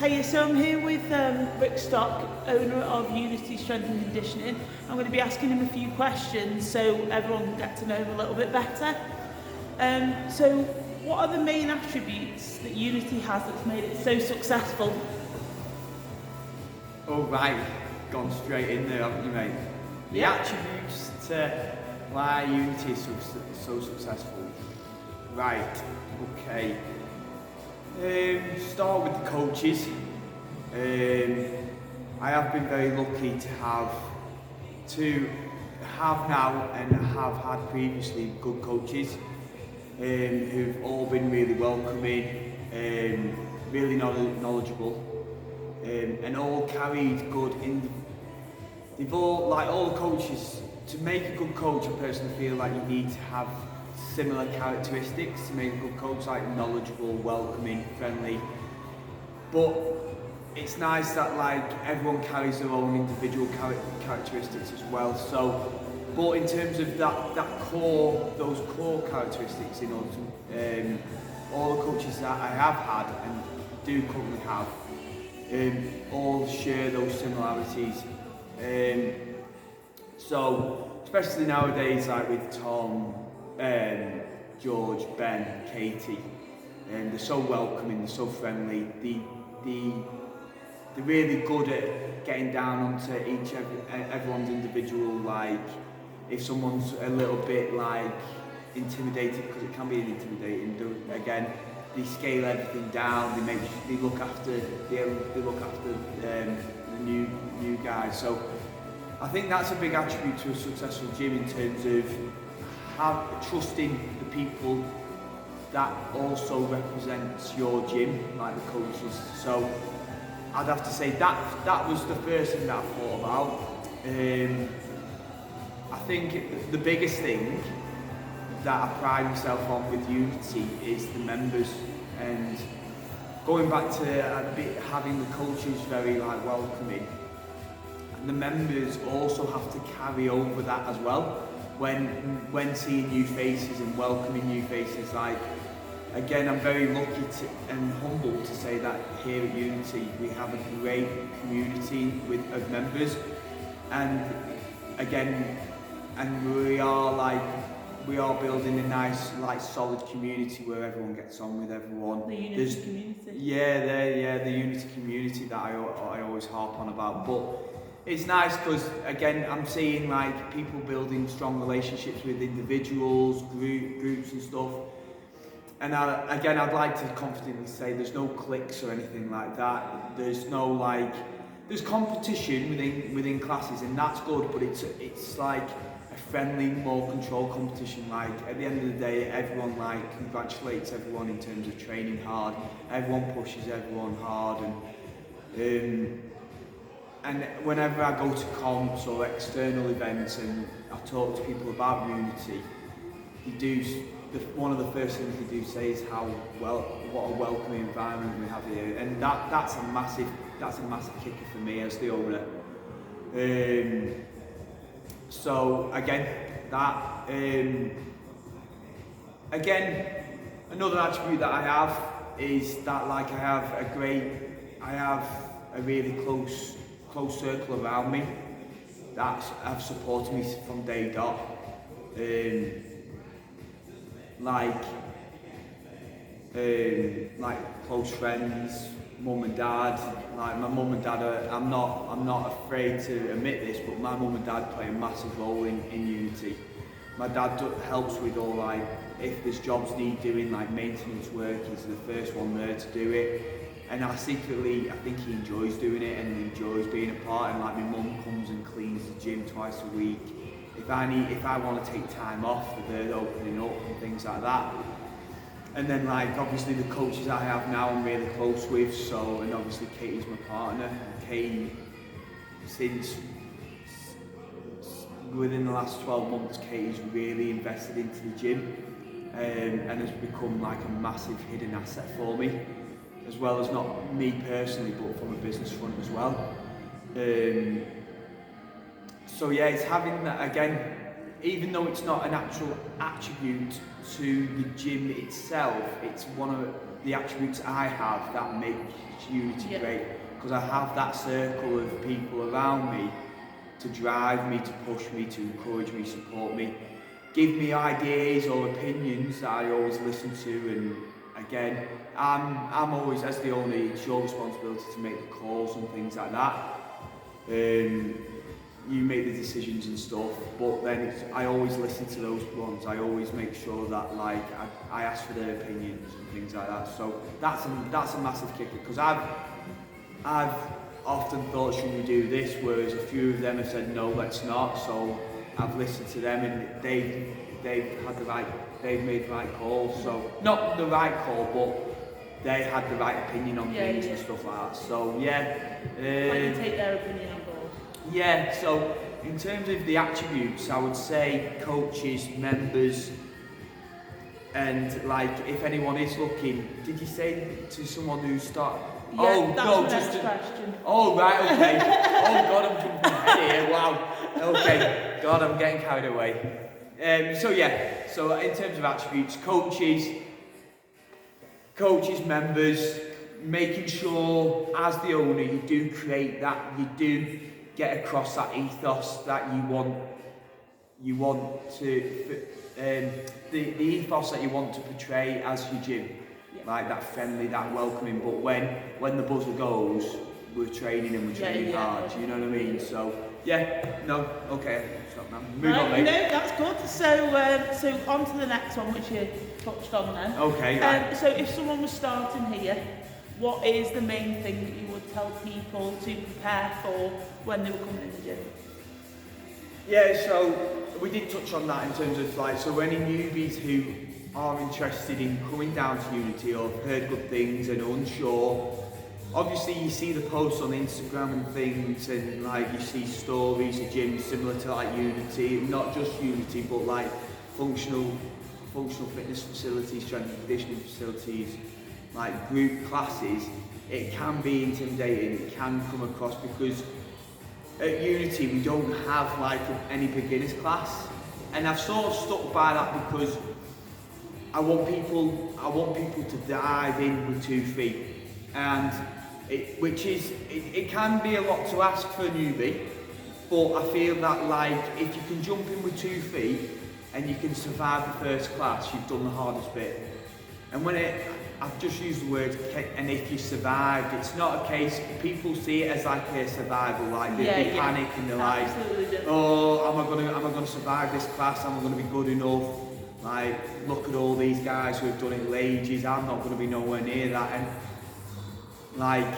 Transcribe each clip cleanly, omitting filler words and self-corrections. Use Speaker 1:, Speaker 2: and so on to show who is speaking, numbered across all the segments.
Speaker 1: Hey, so I'm here with Rick Stock, owner of Unity Strength and Conditioning. I'm going to be asking him a few questions so everyone can get to know him a little bit better. So what are the main attributes that Unity has that's made it so successful?
Speaker 2: Oh right, gone straight in there, haven't you, mate? The
Speaker 1: Yeah.
Speaker 2: attributes to why Unity is so successful. Right, okay. Start with the coaches. I have been very lucky to have now and have had previously good coaches who've all been really welcoming, really knowledgeable, and all carried good they've all, like all the coaches, to make a good coach, I personally feel like you need to have similar characteristics to make a good coach, like knowledgeable, welcoming, friendly. But it's nice that like everyone carries their own individual characteristics as well. So, but in terms of those core characteristics, all the coaches that I have had and do currently have, all share those similarities. So, especially nowadays, like with Tom, George, Ben, Katie, they're so welcoming, they're so friendly. They're really good at getting down onto everyone's individual. Like, if someone's a little bit like intimidated, because it can be intimidating. They scale everything down. They look after the new guys. So I think that's a big attribute to a successful gym in terms of trusting the people that also represents your gym, like the coaches. So I'd have to say that was the first thing that I thought about. I think the biggest thing that I pride myself on with Unity is the members, and going back to having the coaches very like welcoming. The members also have to carry over that as well when seeing new faces and welcoming new faces. Like, again, I'm very lucky and humbled to say that here at Unity we have a great community of members, and again, we are building a nice, like, solid community where everyone gets on with everyone.
Speaker 1: The Unity community?
Speaker 2: Yeah, the Unity community that I always harp on about. But it's nice because, again, I'm seeing like people building strong relationships with individuals, groups and stuff. And I'd like to confidently say there's no cliques or anything like that. There's competition within classes, and that's good, but it's like a friendly, more controlled competition. Like, at the end of the day, everyone like congratulates everyone in terms of training hard. Everyone pushes everyone hard, and whenever I go to comps or external events and I talk to people about Unity, one of the first things they do say is what a welcoming environment we have here, and that's a massive kicker for me as the owner. So again, another attribute that I have is that, like, I have a really close circle around me that have supported me from day dot. Like close friends, mum and dad. Like, my mum and dad I'm not afraid to admit this, but my mum and dad play a massive role in Unity. My dad helps with all, like, if there's jobs need doing, like maintenance work, he's the first one there to do it. And I think he enjoys doing it and enjoys being a part. And like, my mum comes and cleans the gym twice a week. If I want to take time off for the opening up and things like that. And then, like, obviously the coaches I have now I'm really close with. So, and obviously Katie's my partner. And Katie, since within the last 12 months, Katie's really invested into the gym, and has become like a massive hidden asset for me, as well as not me personally, but from a business front as well. So yeah, it's having that, again, even though it's not an actual attribute to the gym itself, it's one of the attributes I have that make Unity great, because I have that circle of people around me to drive me, to push me, to encourage me, support me, give me ideas or opinions that I always listen to. And again, I'm always, as the owner, it's your responsibility to make the calls and things like that. You make the decisions and stuff, but then I always listen to those ones. I always make sure that like I ask for their opinions and things like that. So that's a massive kicker, because I've often thought, should we do this, whereas a few of them have said no, let's not. So I've listened to them, and they've made the right call. So not the right call, but they had the right opinion on things and stuff like that. So
Speaker 1: like you take their opinion on board.
Speaker 2: Yeah, so in terms of the attributes, I would say coaches, members, and like if anyone is looking, did you say to someone who started?
Speaker 1: Yeah, that's the question.
Speaker 2: Oh, right, okay. Oh God, I'm jumping ahead here, wow. Okay, God, I'm getting carried away. So in terms of attributes, coaches, members, making sure as the owner you do create that, you do get across that ethos that you want to, the ethos that you want to portray as your gym. Like that friendly, that welcoming, but when the buzzer goes, we're training and we're training hard, you know what I mean? So, okay, stop now. Move on, mate.
Speaker 1: No, that's good. So on to the next one, which you touched on then.
Speaker 2: Okay. Right.
Speaker 1: So if someone was starting here, what is the main thing that you would tell people to prepare for when they were coming in the gym?
Speaker 2: Yeah, so we did touch on that in terms of like, so any newbies who are interested in coming down to Unity or have heard good things and are unsure, obviously you see the posts on Instagram and things, and like you see stories of gyms similar to like Unity, not just Unity but like functional fitness facilities, strength and conditioning facilities, like group classes. It can be intimidating, it can come across, because at Unity we don't have like any beginners class, and I've sort of stuck by that because I want people to dive in with 2 feet, and it can be a lot to ask for a newbie, but I feel that like if you can jump in with 2 feet and you can survive the first class, you've done the hardest bit. And I've just used the word, and if you survived, it's not a case, people see it as like a survival, like they panic and they're like, oh, am I gonna survive this class? Am I gonna be good enough? Like, look at all these guys who have done it for ages, I'm not gonna be nowhere near that. And like,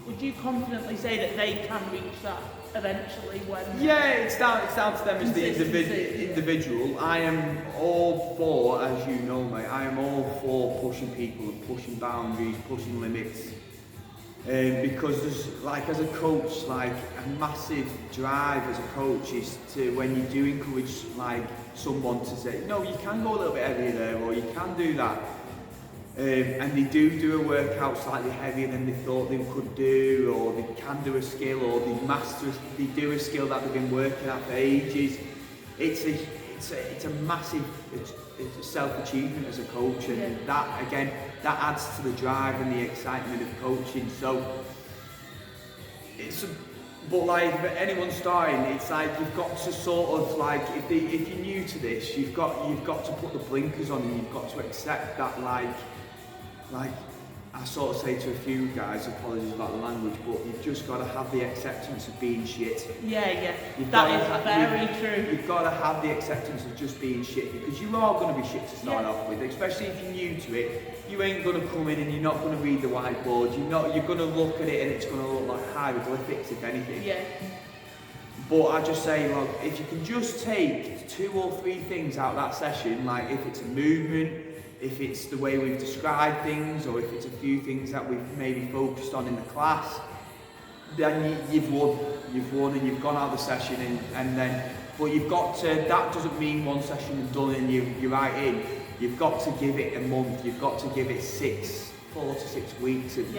Speaker 1: would you confidently say that they can reach that eventually when?
Speaker 2: Yeah, it's down to them as the individual. I am all for, as you know, mate, I am all for pushing people and pushing boundaries, pushing limits. Because there's, like, as a coach, like a massive drive as a coach is to, when you do encourage like someone to say, no, you can go a little bit heavier there, or you can do that. And they do a workout slightly heavier than they thought they could do, or they can do a skill, or they do a skill that they've been working at for ages. It's a massive self-achievement as a coach, and that again, that adds to the drive and the excitement of coaching. So but like for anyone starting, it's like you've got to sort of like, if you're new to this, you've got to put the blinkers on, and you've got to accept that like I sort of say to a few guys, apologies about the language, but you've just got to have the acceptance of being shit.
Speaker 1: Yeah. That is very true.
Speaker 2: You've got to have the acceptance of just being shit, because you are going to be shit to start off with, especially if you're new to it. You ain't going to come in and you're not going to read the whiteboard. You're going to look at it and it's going to look like hieroglyphics, if anything.
Speaker 1: Yeah.
Speaker 2: But I just say, look, if you can just take 2 or 3 things out of that session, like if it's a movement, if it's the way we've described things, or if it's a few things that we've maybe focused on in the class, then you've won and you've gone out of the session, and then, but you've got to, that doesn't mean one session and done and you're right in. You've got to give it a month, you've got to give it 4 to 6 weeks of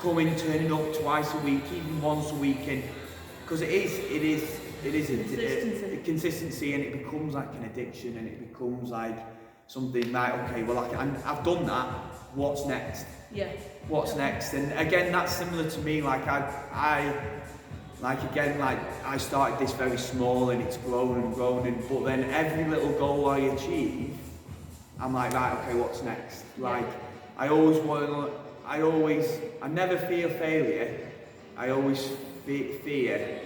Speaker 2: coming, turning up twice a week, even once a week, because it is a consistency, and it becomes like an addiction, and it becomes like something like, okay, well I've done that, what's next?
Speaker 1: Yeah.
Speaker 2: What's next? And again, that's similar to me, like I started this very small and it's grown and grown, but then every little goal I achieve, I'm like, right, okay, what's next? Like, I never fear failure, I always fear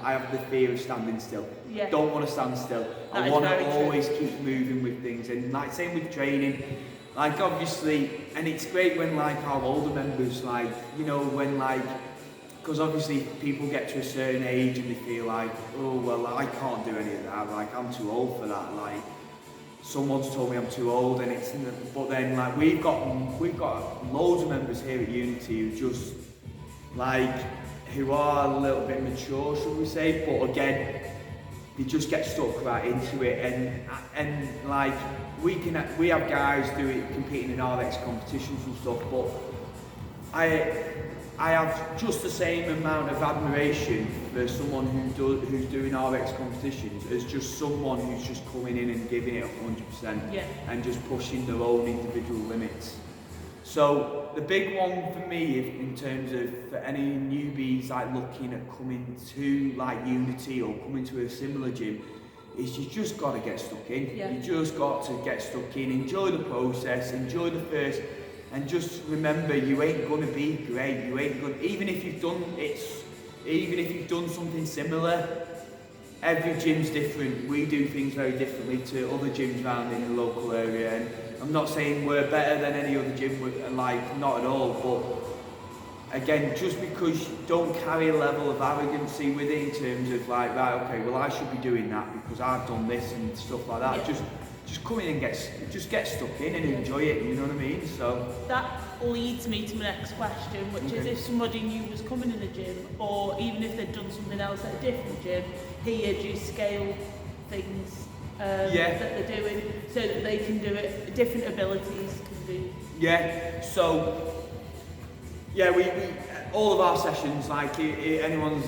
Speaker 2: I have the fear of standing still.
Speaker 1: Yeah.
Speaker 2: Don't want to stand still. I want to always keep moving with things, and like same with training. Like obviously, and it's great when like our older members, like, you know, when like, because obviously people get to a certain age and they feel like, oh well, I can't do any of that. Like I'm too old for that. Like someone's told me I'm too old, and it's. But then like we've got loads of members here at Unity who just like. Who are a little bit mature, should we say, but again, they just get stuck right into it, and like we have guys competing in RX competitions and stuff, but I have just the same amount of admiration for someone who's doing RX competitions as just someone who's just coming in and giving it 100% and just pushing their own individual limits. So the big one for me, in terms of for any newbies like looking at coming to like Unity or coming to a similar gym, is you just got to get stuck in. You just got to get stuck in, enjoy the process, enjoy the first, and just remember you ain't gonna be great. You ain't gonna, even if you've done something similar. Every gym's different. We do things very differently to other gyms around in the local area, and I'm not saying we're better than any other gym, like not at all, but again, just because you don't carry a level of arrogancy with it in terms of like, right, okay, well I should be doing that because I've done this and stuff like that. Just come in and get stuck in and enjoy it, you know what I mean? So
Speaker 1: that leads me to my next question, which is if somebody new was coming in a gym, or even if they'd done something else at a different gym, here do you scale things that they're doing so that they can do it, different abilities can do?
Speaker 2: Yeah, so we all of our sessions, like everyone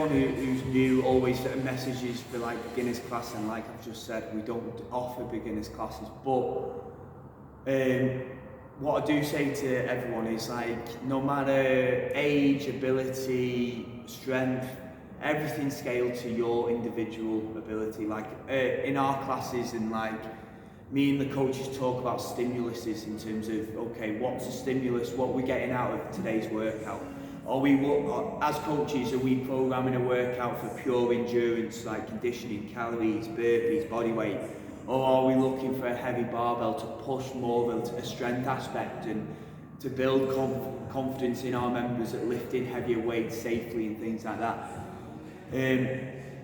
Speaker 2: who's new always messages for like beginners class, and like I've just said, we don't offer beginners classes, but what I do say to everyone is like, no matter age, ability, strength, everything's scaled to your individual ability. Like in our classes, and like me and the coaches talk about stimuluses in terms of, okay, what's a stimulus, what we're getting out of today's workout. As coaches, are we programming a workout for pure endurance, like conditioning, calories, burpees, body weight? Or are we looking for a heavy barbell to push more of a strength aspect and to build confidence in our members at lifting heavier weights safely and things like that?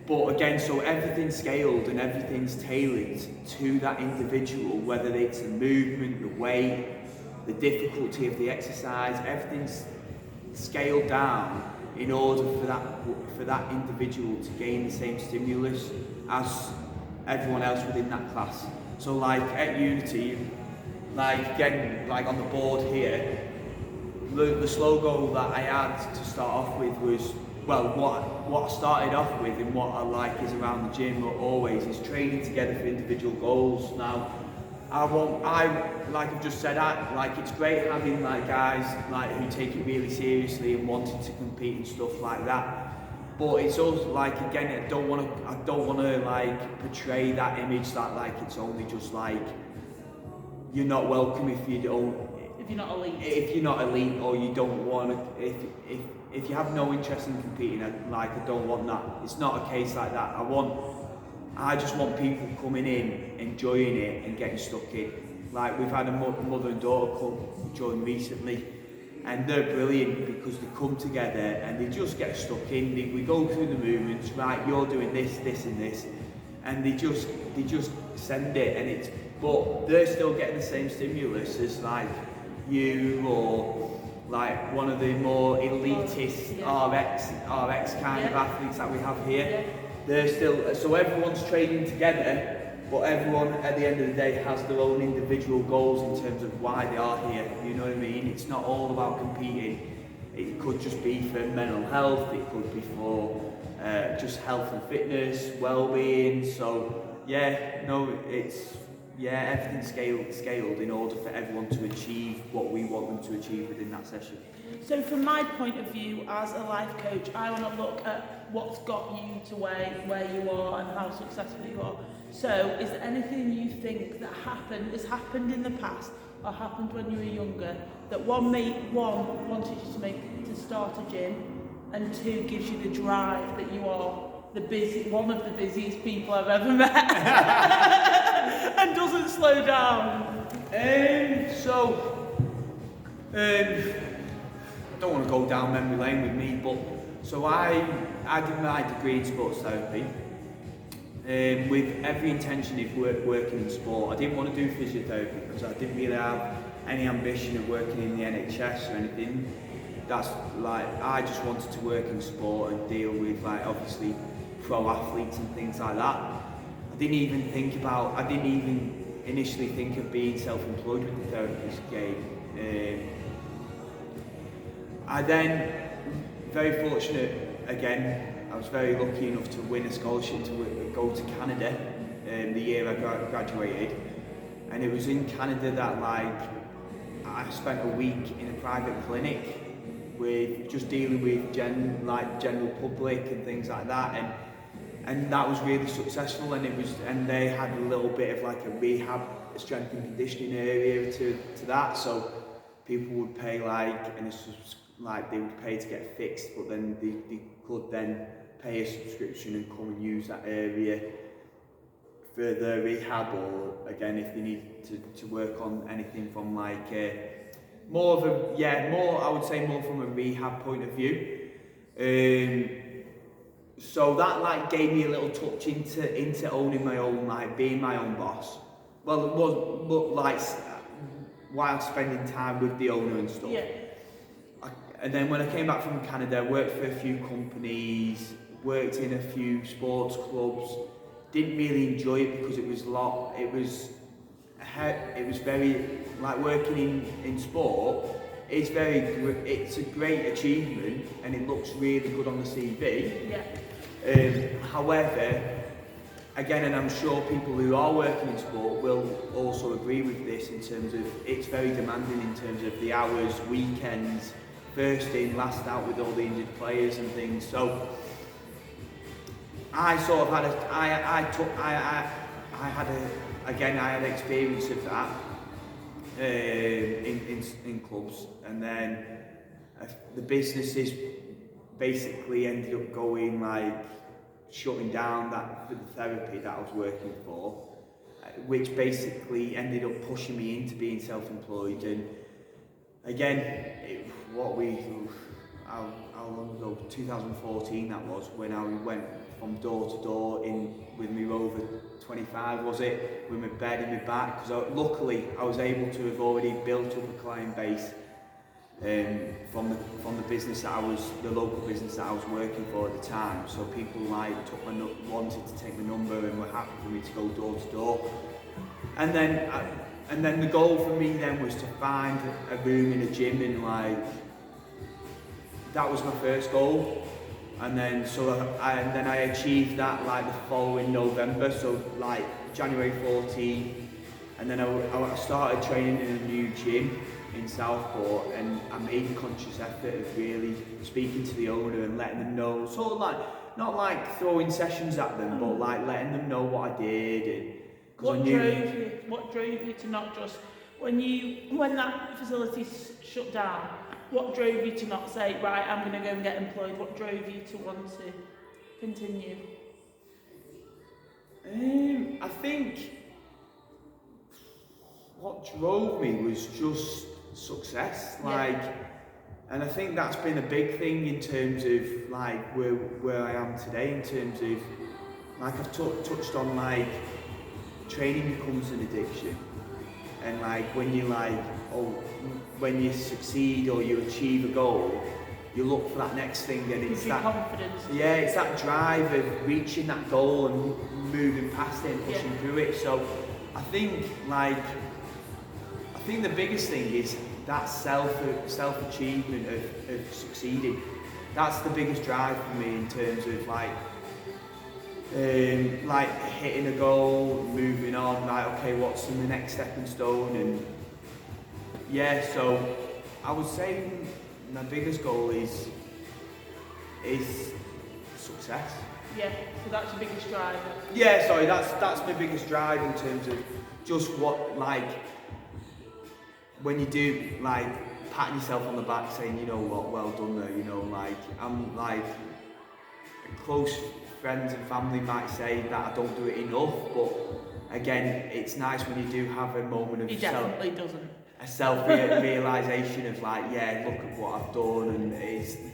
Speaker 2: But again, so everything's scaled and everything's tailored to that individual, whether it's the movement, the weight, the difficulty of the exercise, everything's scaled down in order for that individual to gain the same stimulus as everyone else within that class. So like at Unity, like again, like on the board here, the slogan that I had to start off with was, well, what I started off with and what I like is around the gym always is training together for individual goals. Now, like I've just said, like it's great having like guys like who take it really seriously and wanting to compete and stuff like that. But it's also like, again, I don't want to like portray that image that like it's only just like you're not welcome if you're not elite, or you don't want to, if you have no interest in competing, like I don't want that. It's not a case like that. I just want people coming in, enjoying it and getting stuck in. Like we've had a mother and daughter come join recently, and they're brilliant because they come together and they just get stuck in. We go through the movements, right, you're doing this, this and this, and they just send it, but they're still getting the same stimulus as like you or like one of the more elitist RX kind of athletes that we have here. They're still, so everyone's training together, but everyone at the end of the day has their own individual goals in terms of why they are here, you know what I mean? It's not all about competing. It could just be for mental health, it could be for just health and fitness, well-being. So yeah, no, everything's scaled in order for everyone to achieve what we want them to achieve within that session.
Speaker 1: So from my point of view as a life coach, I want to look at what's got you to where you are and how successful you are. So is there anything you think that has happened in the past or happened when you were younger that one wanted you to start a gym, and two gives you the drive that you are one of the busiest people I've ever met and doesn't slow down?
Speaker 2: I don't want to go down memory lane with me, but so I did my degree in sports therapy with every intention of working in sport. I didn't want to do physiotherapy because I didn't really have any ambition of working in the NHS or anything. That's like, I just wanted to work in sport and deal with like obviously pro athletes and things like that. I didn't even initially think of being self-employed with the therapist game. I then, very fortunate again, I was very lucky enough to win a scholarship to go to Canada the year I graduated, and it was in Canada that like I spent a week in a private clinic with just dealing with general public and things like that, and that was really successful, and they had a little bit of like a rehab, a strength and conditioning area to that, so people would pay they would pay to get fixed, but then they could then pay a subscription and come and use that area for the rehab, or again if they need to work on anything from like more I would say more from a rehab point of view. So that like gave me a little touch into owning my own, like being my own boss. Well, it was, but like while spending time with the owner and stuff.
Speaker 1: Yeah.
Speaker 2: And then when I came back from Canada, I worked for a few companies, worked in a few sports clubs. Didn't really enjoy it because it was very, like working in sport, it's a great achievement and it looks really good on the CV.
Speaker 1: Yeah.
Speaker 2: However, again, and I'm sure people who are working in sport will also agree with this in terms of it's very demanding in terms of the hours, weekends, first in, last out with all the injured players and things. So I sort of had an experience of that in clubs, and then the businesses basically ended up going like shutting down that for the therapy that I was working for, which basically ended up pushing me into being self-employed. And again, how long ago? 2014 that was, when I went from door to door with my Rover 25, was it, with my bed and my back, because luckily I was able to have already built up a client base from the business the local business that I was working for at the time. So people like wanted to take my number and were happy for me to go door to door. And then the goal for me then was to find a room in a gym, and like that was my first goal. And then I achieved that like the following November, so like January 14, and then I started training in a new gym in Southport, and I made a conscious effort of really speaking to the owner and letting them know, sort of like, not like throwing sessions at them, but like letting them know what I did. And
Speaker 1: what drove you to not just, when that facility shut down, what drove you to not say, right, I'm going to go and get employed? What drove you to want to continue?
Speaker 2: I think what drove me was just success, and I think that's been a big thing in terms of like where I am today, in terms of like I've touched on, like training becomes an addiction, and like when you succeed or you achieve a goal, you look for that next thing, and it's that
Speaker 1: confidence.
Speaker 2: Yeah, it's that drive of reaching that goal and moving past it and pushing through it. So I think the biggest thing is that self-achievement of succeeding. That's the biggest drive for me in terms of like like hitting a goal, moving on, like okay, what's in the next stepping stone, and yeah, so I would say my biggest goal is success.
Speaker 1: Yeah, so that's your biggest driver.
Speaker 2: Yeah, sorry, that's my biggest drive in terms of just what, like, when you do, like, patting yourself on the back saying, you know what, well done there, you know, like, I'm like, close friends and family might say that I don't do it enough, but again, it's nice when you do have a moment of
Speaker 1: He definitely doesn't.
Speaker 2: A self-realisation of like, yeah, look at what I've done, and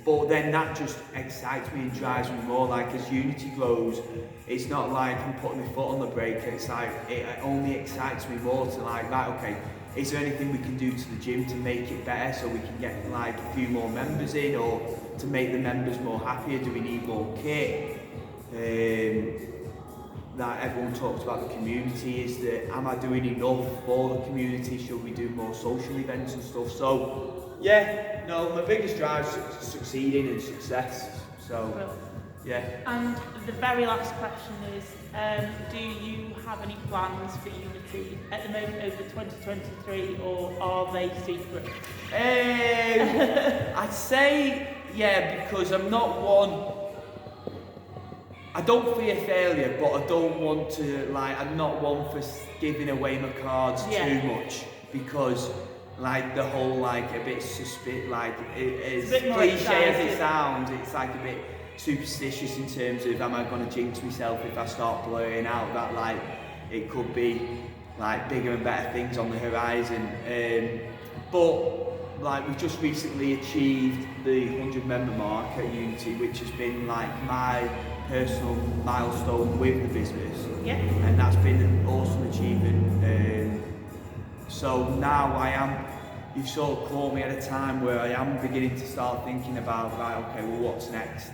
Speaker 2: but then that just excites me and drives me more. Like as Unity grows, it's not like I'm putting my foot on the brake. It's like it only excites me more to like, right, okay, is there anything we can do to the gym to make it better so we can get like a few more members in, or to make the members more happier? Do we need more kit? That everyone talks about the community, is that am I doing enough for the community? Should we do more social events and stuff? So yeah, no, my biggest drive is succeeding and success. So yeah.
Speaker 1: And the very last question is, do you have any plans for Unity at the moment over 2023, or are they secret?
Speaker 2: I'd say yeah, because I'm not one. I don't fear failure, but I don't want to, like, I'm not one for giving away my cards too much, because, like, the whole, like, a bit like, as cliche as it sounds, it's, like, a bit superstitious in terms of, am I going to jinx myself if I start blurring out that, like, it could be, like, bigger and better things on the horizon. But, like, we've just recently achieved the 100 member mark at Unity, which has been, like, my personal milestone with the business, and that's been an awesome achievement. So now you've sort of caught me at a time where I am beginning to start thinking about, right, okay, well, what's next?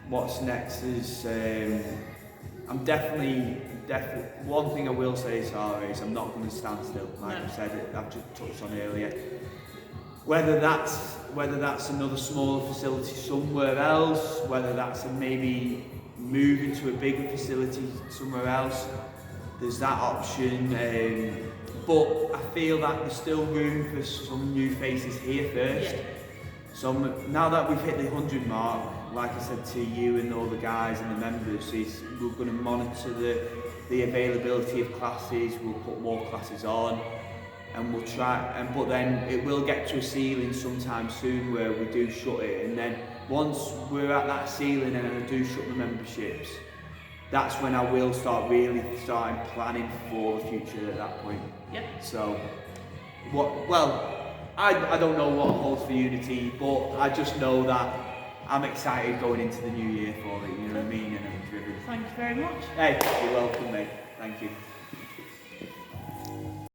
Speaker 2: What's next is, I'm definitely, one thing I will say, Sarah, is I'm not going to stand still, like I said, I've just touched on earlier. Whether that's another smaller facility somewhere else, whether that's maybe moving to a bigger facility somewhere else, there's that option. But I feel that there's still room for some new faces here first. Yeah. So now that we've hit the 100 mark, like I said to you and all the guys and the members, is we're going to monitor the availability of classes. We'll put more classes on. And we'll try, but then it will get to a ceiling sometime soon where we do shut it, and then once we're at that ceiling and I do shut the memberships, that's when I will start planning for the future at that point.
Speaker 1: Yep.
Speaker 2: So, I don't know what holds for Unity, but I just know that I'm excited going into the new year for it, you know what I mean, and I'm driven.
Speaker 1: Thank you very much.
Speaker 2: Hey, you're welcome, mate. Thank you.